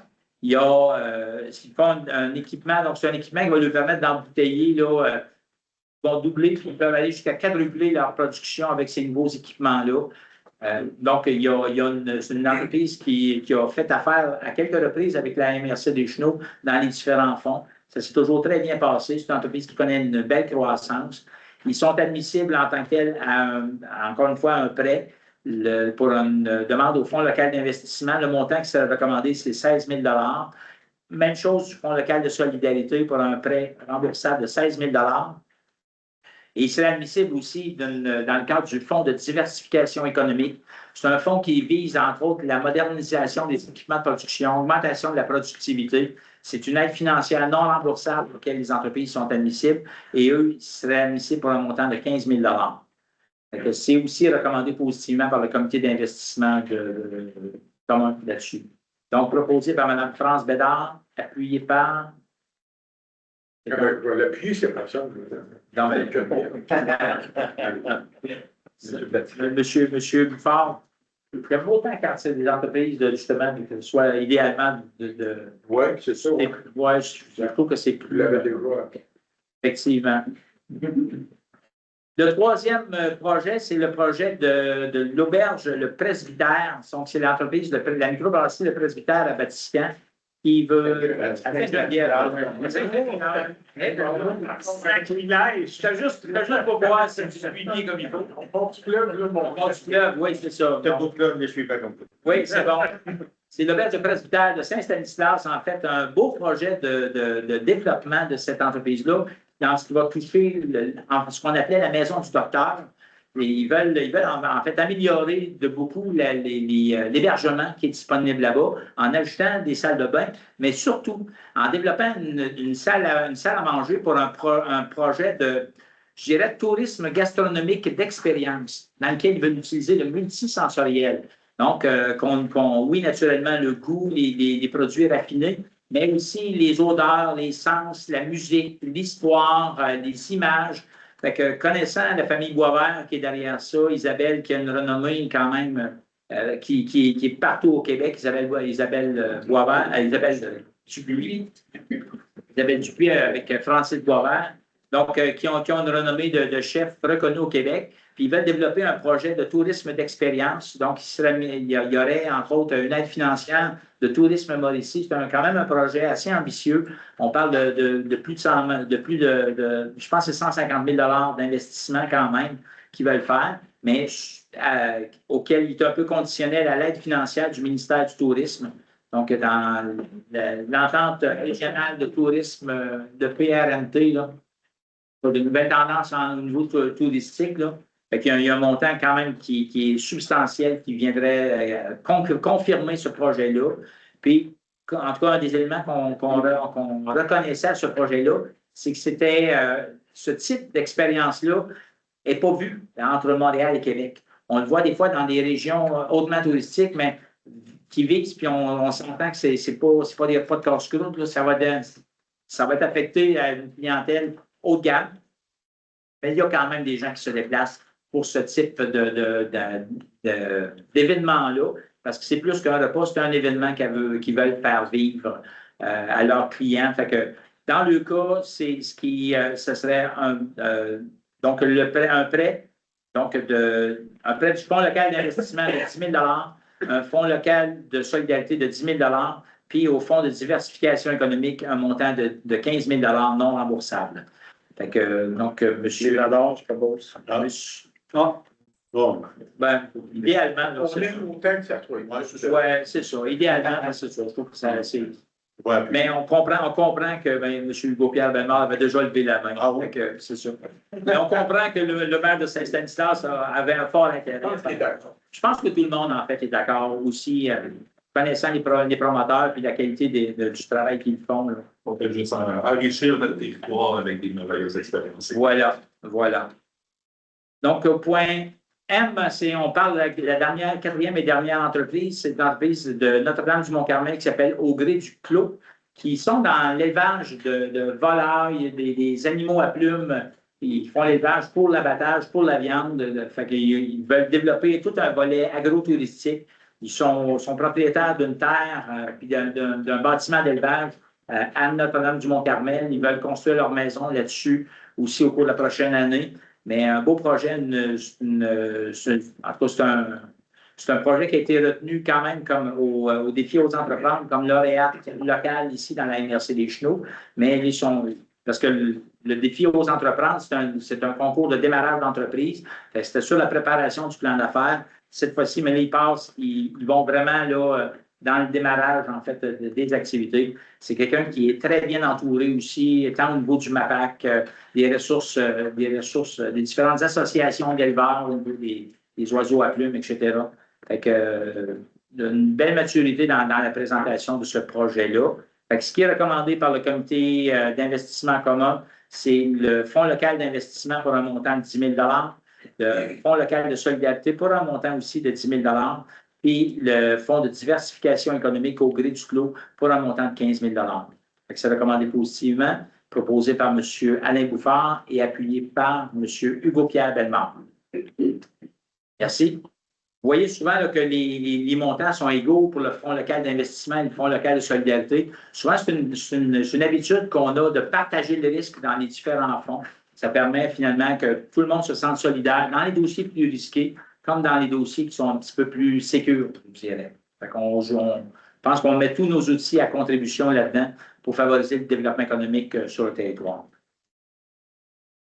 Ils font un équipement, donc c'est un équipement qui va leur permettre d'embouteiller, ils vont doubler, puis ils peuvent aller jusqu'à quadrupler leur production avec ces nouveaux équipements-là. Donc, c'est une entreprise qui a fait affaire à quelques reprises avec la MRC des Chenaux dans les différents fonds. Ça s'est toujours très bien passé. C'est une entreprise qui connaît une belle croissance. Ils sont admissibles en tant que tels à, encore une fois, un prêt pour une demande au Fonds local d'investissement. Le montant qui serait recommandé, c'est 16 000 Même chose du Fonds local de solidarité pour un prêt remboursable de 16 000 Et il serait admissible aussi dans le cadre du Fonds de diversification économique. C'est un fonds qui vise, entre autres, la modernisation des équipements de production, augmentation de la productivité. C'est une aide financière non remboursable auquel les entreprises sont admissibles et eux, ils seraient admissibles pour un montant de 15 000 C'est aussi recommandé positivement par le comité d'investissement commun là-dessus. Donc, proposé par Mme France Bédard, appuyé par... L'appuyer, c'est pas ça. Non, mais... Monsieur Buffard, il ferait autant quand c'est des entreprises, justement, que ce soit idéalement Oui, c'est ça. Oui, je trouve que c'est plus... Effectivement. Le troisième projet, c'est le projet de l'auberge Le Presbytère. Donc, c'est l'entreprise, la microbrasserie Le Presbytère à Vatican qui veut... J'étais juste pour voir si tu suis bien comme il faut. On part du club, là, mon club, oui, c'est ça. T'as beau club, mais je suis pas comme ça. Oui, c'est bon. C'est l'auberge de Presbytère de Saint-Stanislas, en fait, un beau projet de développement de cette entreprise-là, dans ce qui va toucher ce qu'on appelait la maison du docteur. Et ils veulent en fait améliorer de beaucoup l'hébergement qui est disponible là-bas, en ajoutant des salles de bain, mais surtout en développant une salle à manger pour un projet je dirais, tourisme gastronomique d'expérience, dans lequel ils veulent utiliser le multisensoriel. Donc, oui, naturellement, le goût, les produits raffinés, mais aussi les odeurs, les sens, la musique, l'histoire, les images. Fait que, connaissant la famille Boisvert qui est derrière ça, Isabelle qui a une renommée quand même, qui est partout au Québec, Isabelle Boisvert, Isabelle Dupuis avec Francis Boisvert, donc qui ont une renommée de chef reconnu au Québec. Puis ils veulent développer un projet de tourisme d'expérience. Donc, il y aurait, entre autres, une aide financière de tourisme Mauricie. C'est quand même un projet assez ambitieux. On parle de plus de je pense que c'est 150 000 d'investissement quand même qu'ils veulent faire, mais auquel il est un peu conditionnel à l'aide financière du ministère du Tourisme. Donc, dans l'entente régionale de tourisme de PRNT, là, pour de nouvelles tendances au niveau touristique, là. Il y a un montant quand même qui est substantiel qui viendrait confirmer ce projet-là. Puis, en tout cas, un des éléments qu'on reconnaissait à ce projet-là, c'est que ce type d'expérience-là n'est pas vu entre Montréal et Québec. On le voit des fois dans des régions hautement touristiques, mais qui visent, puis on s'entend que c'est pas de casse-croûte, ça va être affecté à une clientèle haut de gamme. Mais il y a quand même des gens qui se déplacent pour ce type d'événement-là, parce que c'est plus qu'un repas, c'est un événement qu'ils veulent faire vivre à leurs clients. Fait que dans le cas, ce serait un prêt, donc un prêt du Fonds local d'investissement de 10 000 un Fonds local de solidarité de 10 000 puis au Fonds de diversification économique, un montant de 15 000 non remboursable. Fait que, donc, monsieur... J'adore, je propose. Bon. Ben, idéalement, là, On est content que ça soit. Oui, c'est ça. Idéalement, c'est ça. Je trouve que c'est... Ouais. Mais on comprend que M. Hugo-Pierre Bellemare avait déjà levé la main. Ah oui. C'est ça. Mais on comprend que le maire de Saint-Stanislas avait un fort intérêt. Je pense qu'il est d'accord. Je pense que tout le monde, en fait, est d'accord aussi. connaissant les promoteurs et la qualité du travail qu'ils font. Là. On peut juste enrichir notre territoire avec des nouvelles expériences. Voilà, voilà. Donc, au point M, on parle de la quatrième et dernière entreprise, c'est l'entreprise de Notre-Dame-du-Mont-Carmel qui s'appelle Au gré du Clos, qui sont dans l'élevage de volailles, des animaux à plumes. Ils font l'élevage pour l'abattage, pour la viande. Ils veulent développer tout un volet agro-touristique. Ils sont propriétaires d'une terre puis d'un bâtiment d'élevage à Notre-Dame-du-Mont-Carmel. Ils veulent construire leur maison là-dessus aussi au cours de la prochaine année. Mais un beau projet, en tout cas, c'est un projet qui a été retenu quand même comme au défi aux entreprises, comme lauréat local ici dans la MRC des Chenaux. Mais parce que le défi aux entreprises, c'est un concours de démarrage d'entreprise. C'était sur la préparation du plan d'affaires. Cette fois-ci, mais là, ils vont vraiment là, dans le démarrage, en fait, des activités. C'est quelqu'un qui est très bien entouré aussi, tant au niveau du MAPAC, des ressources, des différentes associations d'éleveurs, au niveau des oiseaux à plumes, etc. Fait que, une belle maturité dans la présentation de ce projet-là. Fait que ce qui est recommandé par le comité d'investissement commun, c'est le fonds local d'investissement pour un montant de 10 000 le fonds local de solidarité pour un montant aussi de 10 000 puis le fonds de diversification économique au gré du clos pour un montant de 15 000 c'est recommandé positivement, proposé par M. Alain Bouffard et appuyé par M. Hugo-Pierre Bellemare. Merci. Vous voyez souvent là, que les montants sont égaux pour le fonds local d'investissement et le fonds local de solidarité. Souvent, c'est une habitude qu'on a de partager le risque dans les différents fonds. Ça permet finalement que tout le monde se sente solidaire dans les dossiers plus risqués, comme dans les dossiers qui sont un petit peu plus sécures, je dirais. Je pense qu'on met tous nos outils à contribution là-dedans pour favoriser le développement économique sur le territoire.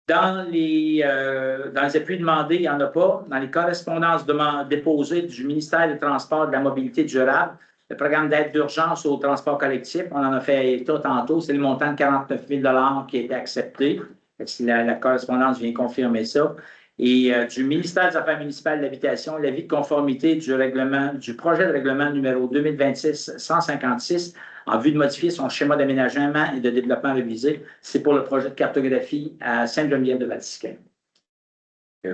Dans les appuis demandés, il n'y en a pas. Dans les correspondances déposées du ministère des Transports et de la Mobilité durable, le programme d'aide d'urgence au transport collectif, on en a fait état tantôt, c'est le montant de 49 000 qui a été accepté. La correspondance vient confirmer ça. Et du ministère des Affaires municipales et de l'Habitation, l'avis de conformité du projet de règlement numéro 2026-156 en vue de modifier son schéma d'aménagement et de développement révisé. C'est pour le projet de cartographie à Sainte-Geneviève-de-Vatican.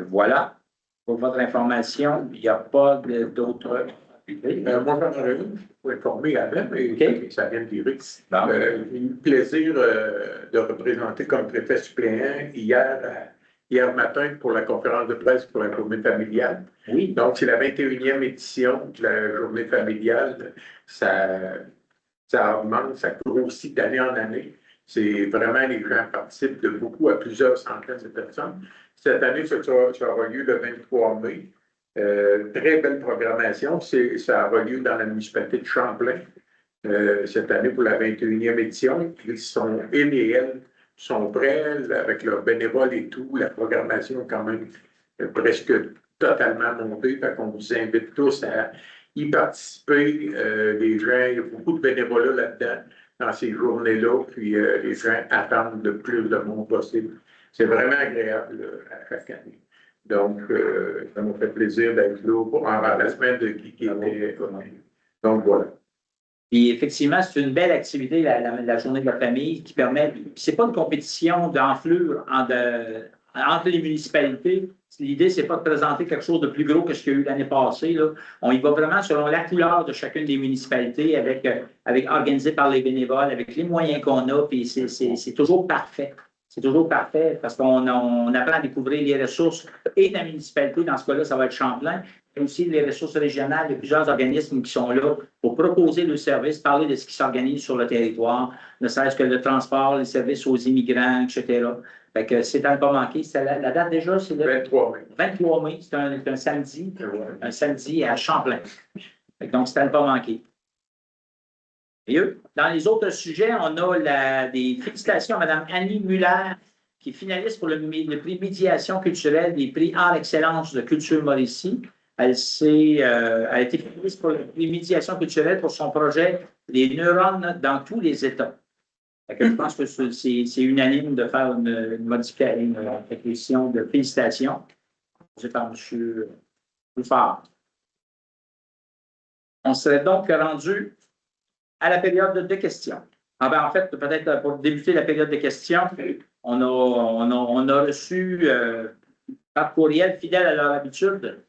Voilà. Pour votre information, il n'y a pas d'autres. Moi, j'en aurais une pour informer avant, mais Okay. ça vient de durer. Bon. J'ai eu le plaisir de représenter comme préfet suppléant hier matin pour la conférence de presse pour la journée familiale. Oui. Donc, c'est la 21e édition de la journée familiale. Ça augmente, ça grossit d'année en année. C'est vraiment, les gens participent de beaucoup à plusieurs centaines de personnes. Cette année, ça aura lieu le 23 mai. Très belle programmation. Ça aura lieu dans la municipalité de Champlain cette année pour la 21e édition. Ils et elles sont prêts avec leurs bénévoles et tout. La programmation est quand même presque totalement montée. Fait qu'on vous invite tous à y participer. Les gens, il y a beaucoup de bénévolat là-dedans, dans ces journées-là. Puis les gens attendent le plus de monde possible. C'est vraiment agréable à chaque année. Donc, ça m'a fait plaisir d'être là en remplacement de qui était. Donc, voilà. Puis effectivement, c'est une belle activité, la journée de la famille, qui permet. C'est pas une compétition d'enflure entre les municipalités. L'idée, c'est pas de présenter quelque chose de plus gros que ce qu'il y a eu l'année passée. Là. On y va vraiment selon la couleur de chacune des municipalités, avec organisé par les bénévoles, avec les moyens qu'on a, puis c'est toujours parfait. C'est toujours parfait parce qu'on apprend à découvrir les ressources et de la municipalité. Dans ce cas-là, ça va être Champlain, mais aussi les ressources régionales. Il y a plusieurs organismes qui sont là pour proposer le service, parler de ce qui s'organise sur le territoire, ne serait-ce que le transport, les services aux immigrants, etc. Fait que c'est à ne pas manquer. La date déjà, c'est le 23 mai. 23 mai. C'est un samedi. Un samedi à Champlain. Fait que donc, c'est à ne pas manquer. Et dans les autres sujets, on a des félicitations à Mme Annie Muller, qui est finaliste pour le prix Médiation culturelle des prix Art Excellence de Culture Mauricie. Elle a été finaliste pour le prix Médiation culturelle pour son projet Les neurones dans tous les États. Je pense que c'est unanime de faire une modification, une réquisition de félicitations. C'est par M. Bouffard. On serait donc rendu à la période de questions. Ah ben, en fait, peut-être pour débuter la période de questions, on a reçu par courriel, fidèle à leur habitude,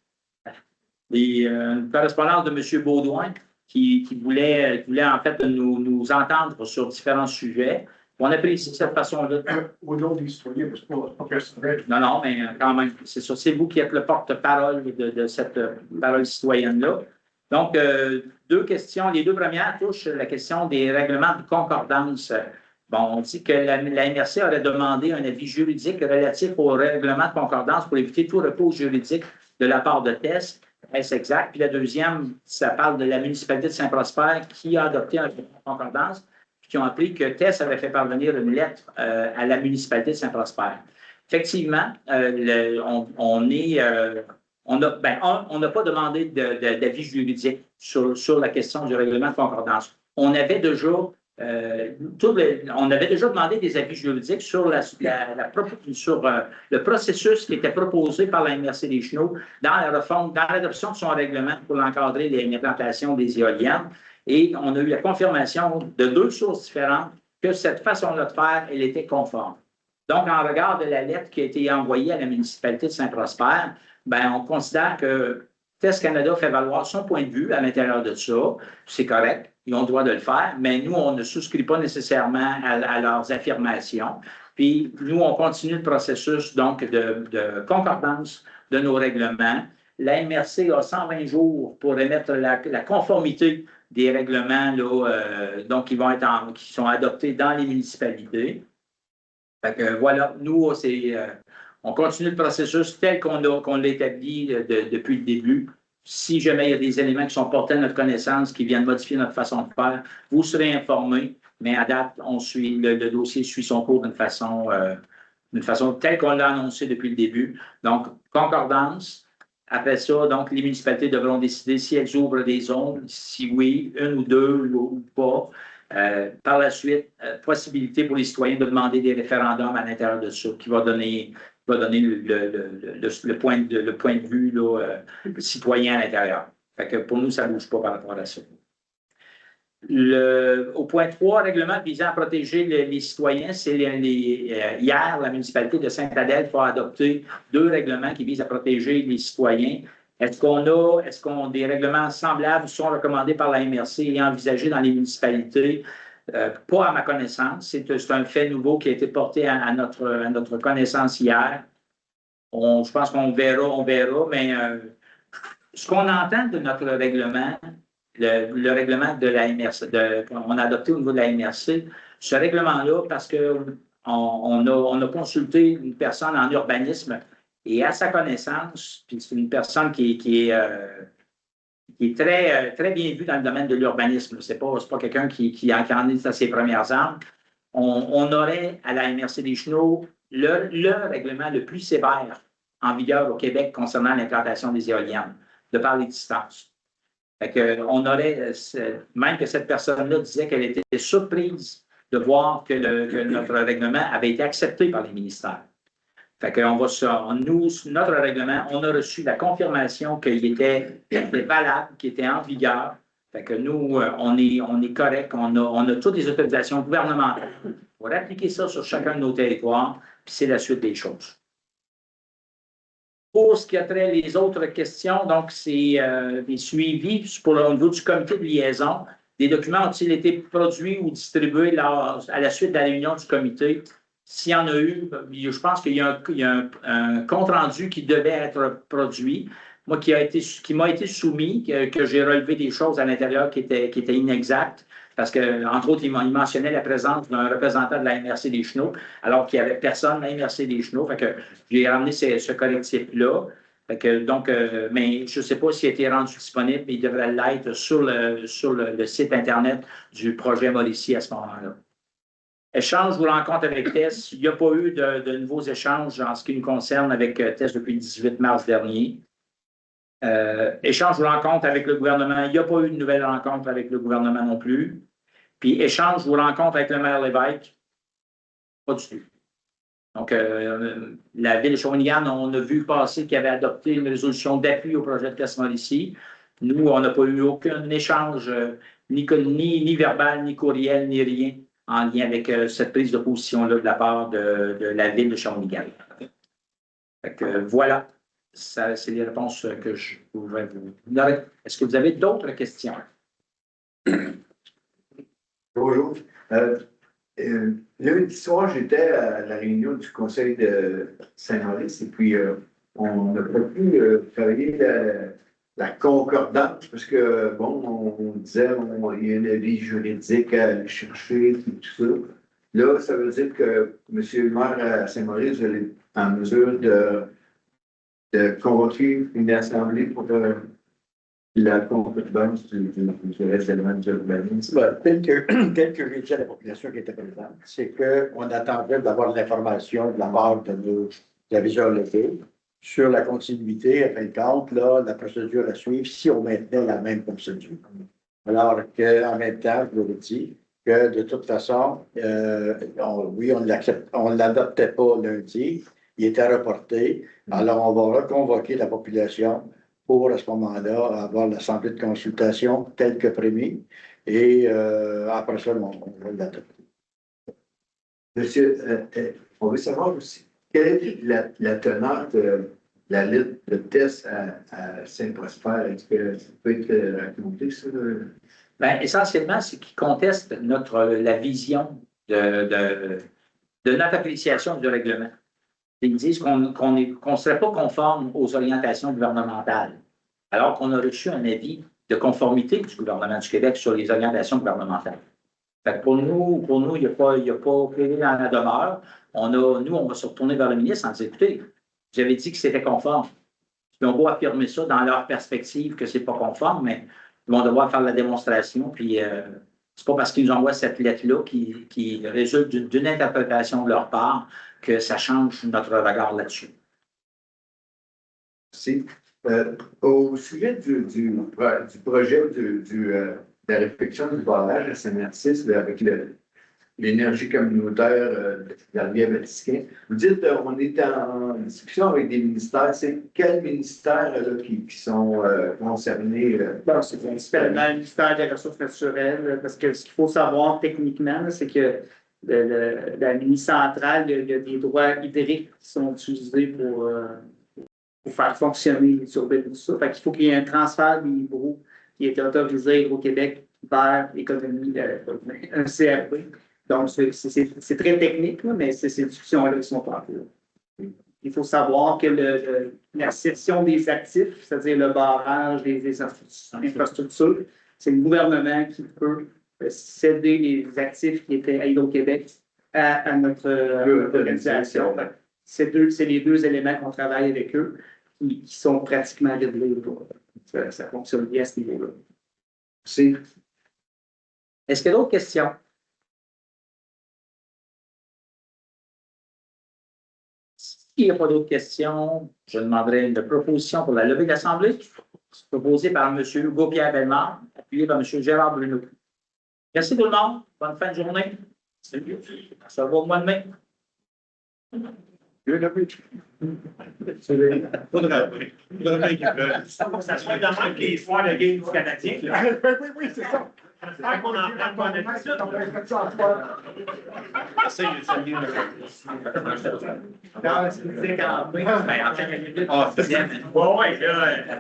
une correspondance de M. Baudouin qui voulait en fait nous entendre sur différents sujets. On apprécie cette façon-là. Au nom des citoyens, c'est pas personnel. Non, mais quand même, c'est ça. C'est vous qui êtes le porte-parole de cette parole citoyenne-là. Donc, deux questions. Les deux premières touchent la question des règlements de concordance. Bon, on dit que la MRC aurait demandé un avis juridique relatif au règlement de concordance pour éviter tout recours juridique de la part de TES. Est-ce exact? Puis la deuxième, ça parle de la municipalité de Saint-Prosper qui a adopté un règlement de concordance, puis qui ont appris que TES avait fait parvenir une lettre à la municipalité de Saint-Prosper. Effectivement, on n'a pas demandé d'avis juridique sur la question du règlement de concordance. On avait déjà demandé des avis juridiques sur le processus qui était proposé par la MRC des Chenaux dans l'adoption de son règlement pour encadrer l'implantation des éoliennes. Et on a eu la confirmation de deux sources différentes que cette façon-là de faire, elle était conforme. Donc, en regard de la lettre qui a été envoyée à la municipalité de Saint-Prosper, ben, on considère que TES Canada fait valoir son point de vue à l'intérieur de ça. C'est correct, ils ont le droit de le faire, mais nous, on ne souscrit pas nécessairement à leurs affirmations. Puis, nous, on continue le processus donc de concordance de nos règlements. La MRC a 120 jours pour émettre la conformité des règlements là, donc qui sont adoptés dans les municipalités. Fait que, voilà, nous, on continue le processus tel qu'on l'a établi depuis le début. Si jamais il y a des éléments qui sont portés à notre connaissance, qui viennent modifier notre façon de faire, vous serez informés. Mais à date, le dossier suit son cours d'une façon telle qu'on l'a annoncé depuis le début. Donc, concordance. Après ça, donc, les municipalités devront décider si elles ouvrent des zones, si oui, une ou deux ou pas. Par la suite, possibilité pour les citoyens de demander des référendums à l'intérieur de ça, qui va donner le point de vue là, citoyen à l'intérieur. Fait que pour nous, ça ne bouge pas par rapport à ça. Au point 3, règlement visant à protéger les citoyens, c'est hier, la municipalité de Sainte-Adèle a adopté deux règlements qui visent à protéger les citoyens. Est-ce qu'on des règlements semblables sont recommandés par la MRC et envisagés dans les municipalités? Pas à ma connaissance. C'est un fait nouveau qui a été porté à notre connaissance hier. Je pense qu'on verra, mais ce qu'on entend de notre règlement, le règlement de la MRC, qu'on a adopté au niveau de la MRC, ce règlement-là, parce qu'on a consulté une personne en urbanisme et à sa connaissance, puis c'est une personne qui est très, très bien vue dans le domaine de l'urbanisme. Ce n'est pas quelqu'un qui en est à ses premières armes. On aurait à la MRC des Chenaux le règlement le plus sévère en vigueur au Québec concernant l'implantation des éoliennes, de par les distances. Fait que on aurait, même que cette personne-là disait qu'elle était surprise de voir que notre règlement avait été accepté par les ministères. Fait que notre règlement, on a reçu la confirmation qu'il était valable, qu'il était en vigueur. Fait que nous, on est correct, on a toutes les autorisations gouvernementales pour appliquer ça sur chacun de nos territoires, puis c'est la suite des choses. Pour ce qui a trait les autres questions, donc c'est des suivis au niveau du comité de liaison. Des documents ont-ils été produits ou distribués à la suite de la réunion du comité? S'il y en a eu, je pense qu'il y a un compte-rendu qui devait être produit, moi qui m'a été soumis, que j'ai relevé des choses à l'intérieur qui étaient inexactes, parce qu'entre autres, il mentionnait la présence d'un représentant de la MRC des Chenaux, alors qu'il n'y avait personne de la MRC des Chenaux. Fait que j'ai ramené ce collectif-là. Donc, mais je ne sais pas s'il a été rendu disponible, mais il devrait l'être sur le site Internet du projet Mauricie à ce moment-là. Échange ou rencontre avec TES, il n'y a pas eu de nouveaux échanges en ce qui nous concerne avec TES depuis le 18 mars dernier. Échange ou rencontre avec le gouvernement, il n'y a pas eu de nouvelle rencontre avec le gouvernement non plus. Puis échange ou rencontre avec le maire Lévesque, pas du tout. Donc, la ville de Shawinigan, on a vu passer qu'il avait adopté une résolution d'appui au projet de TES Mauricie. Nous, on n'a pas eu aucun échange, ni verbal, ni courriel, ni rien en lien avec cette prise de position-là de la part de la ville de Shawinigan. Fait que, voilà, ça, c'est les réponses que je pouvais vous donner. Est-ce que vous avez d'autres questions? Bonjour. Lundi soir, j'étais à la réunion du conseil de Saint-Maurice et puis on n'a pas pu travailler la concordance parce que, bon, on disait il y a un avis juridique à aller chercher, tout ça. Là, ça veut dire que M. le maire à Saint-Maurice est en mesure de convoquer une assemblée pour la concordance du raisonnement de l'urbanisme. Tel que j'ai dit à la population qui était présente, c'est qu'on attendait d'avoir de l'information de la part de nos aviseurs locaux sur la continuité, à fin de compte, là, la procédure à suivre si on maintenait la même procédure. Alors qu'en même temps, je vous ai dit que de toute façon, on ne l'adoptait pas lundi, il était reporté. Alors, on va reconvoquer la population pour, à ce moment-là, avoir l'assemblée de consultation telle que prévue. Et après ça, on va l'adopter. Monsieur, on veut savoir aussi, quelle est la teneur de la litre de test à Saint-Prosper? Est-ce que ça peut être raconté, ça? Bien, essentiellement, c'est qu'ils contestent la vision de notre appréciation du règlement. Ils disent qu'on ne serait pas conforme aux orientations gouvernementales, alors qu'on a reçu un avis de conformité du gouvernement du Québec sur les orientations gouvernementales. Fait que pour nous, il n'y a pas plaidé dans la demeure. Nous, on va se retourner vers le ministre en disant, écoutez, vous avez dit que c'était conforme. Puis on va affirmer ça dans leur perspective que ce n'est pas conforme, mais ils vont devoir faire la démonstration. Puis c'est pas parce qu'ils nous envoient cette lettre-là qui résulte d'une interprétation de leur part que ça change notre regard là-dessus. Merci. Au sujet du projet de la réflexion du barrage à Saint-Narcisse avec l'énergie communautaire de la Rivière-Vatican, vous dites on est en discussion avec des ministères. C'est quels ministères qui sont concernés? C'est principalement le ministère des Ressources naturelles, parce que ce qu'il faut savoir techniquement, c'est que la ligne centrale, il y a des droits hydriques qui sont utilisés pour faire fonctionner les turbines et tout ça. Fait qu'il faut qu'il y ait un transfert des hydros qui est autorisé à Hydro-Québec vers l'économie, un CRB. Donc, c'est très technique, là, mais c'est ces discussions-là qui sont en cours. Il faut savoir que la cession des actifs, c'est-à-dire le barrage des infrastructures, c'est le gouvernement qui peut céder les actifs qui étaient à Hydro-Québec à notre organisation. C'est les deux éléments qu'on travaille avec eux qui sont pratiquement réglés. Ça fonctionne bien à ce niveau-là. Merci. Est-ce qu'il y a d'autres questions? S'il n'y a pas d'autres questions, je demanderai une proposition pour la levée de l'Assemblée, proposée par M. Hugo-Pierre Bellemare, appuyée par M. Gérard Bruno. Merci tout le monde. Bonne fin de journée. Salut. On se revoit au mois de mai. Ça soit dans même les soirs de game du Canadien. Oui, c'est ça. J'espère qu'on en prend pas de suite. Bon, ouais, là.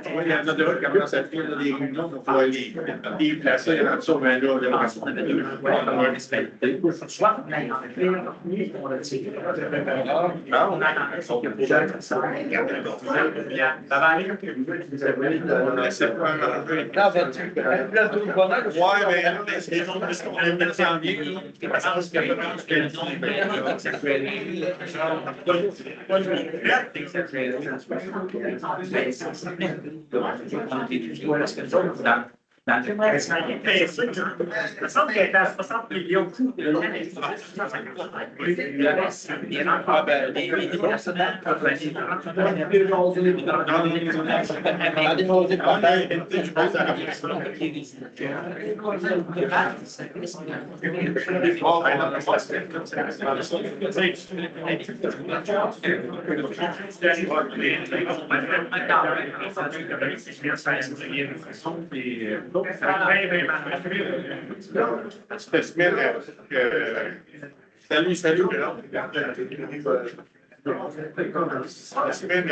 Il y en a deux qui commencent à faire des réunions pour pouvoir les placer sur 20 jours. Soit on a l'impression que Dans le- Il me semble qu'elle était à 60 millions. Le reste, les personnels peuvent venir. Cette semaine, salut, salut. La semaine,